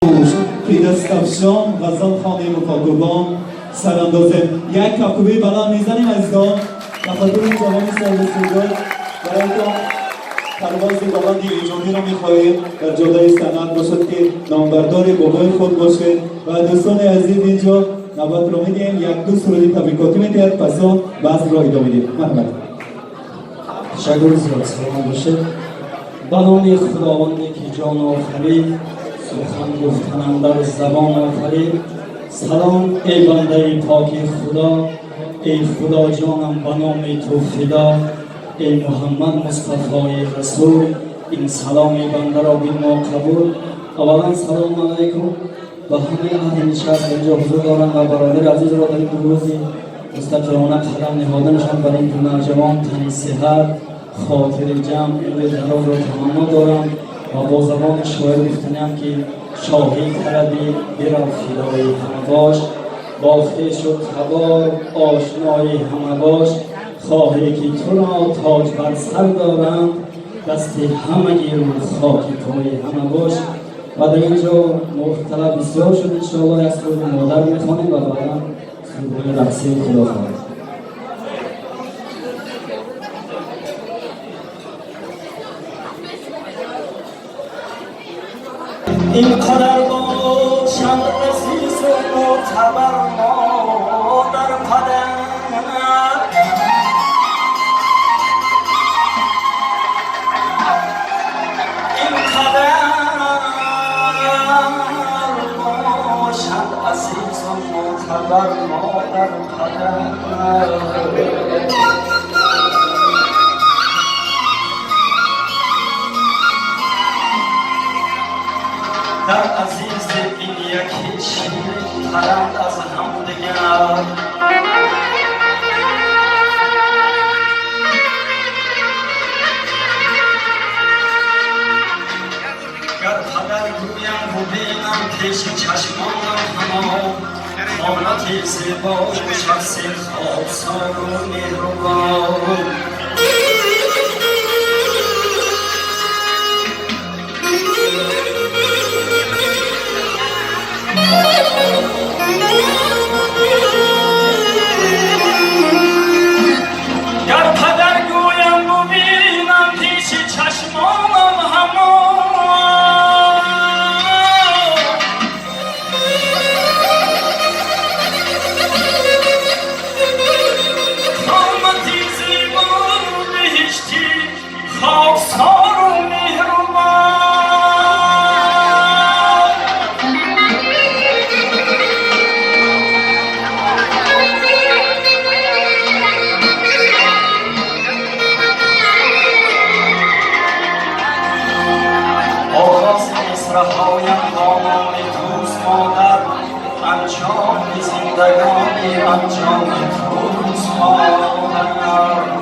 Предоставшам ғазал хони муфокубон сарандозем як капкуби баланд мезанем азизон ба хотири ҷавони солисугот бароятон парвози баланди иҷодиро мехоҳем дар ҷодаи санъат бошад ки номбардори бобои худ бошед ва дӯстони азиз инҷо навбатро медиҳем як-ду суруди табрикотӣ метиҳад пас он баҳсро идома медиҳем. марҳамат. ташаккур зиёд. салом бошед. ба номи худованде ки ҷон офарид سخن گفتنم در زبان آفرید. سلام ای بنده پاکی خدا، ای خدا جانم به نام تو فدا، ای محمد مصطفی رسول، این سلام بنده را بین ما قبول. اولا سلام علیکم به همه اهل نشست اینجا حضور دارم و برادر عزیز را در این روزی مستقلانه قدم نهادنشان بر این نوجوان تنی صحت خاطر جمع امید دراز را تمنا دارم و با زبان شاعر گفتنیم که شاهی طلبی برم فدای همه باش، باخته شد تبار آشنای همه باش، خواهی که تو را تاج بر سر دارم دست همه گیر خاک پای همه باش. و در اینجا موقع طلب بسیار شد. انشاءالله یک سرود مادر میخوانیم و بعدا سرودهای رقصی خدا خواهد. این قدر باشند عزیز و معتبر ما در قدر، این قدر باشند عزیز و معتبر ما در قدر. در عزیز این یکی شیرین پرند از هم دیگر، گر قدر گویم و بینم پیش چشمانم همان حالتی زیبا و شخصی خاکسار و مهربان. گر قدر گویم و بینم پیش چشمانم همان قامتی زیبا و بهشتی خاکسار و مهربان. مصرهایم با نام توست مادر، انجام زندگانی انجام توست مادر.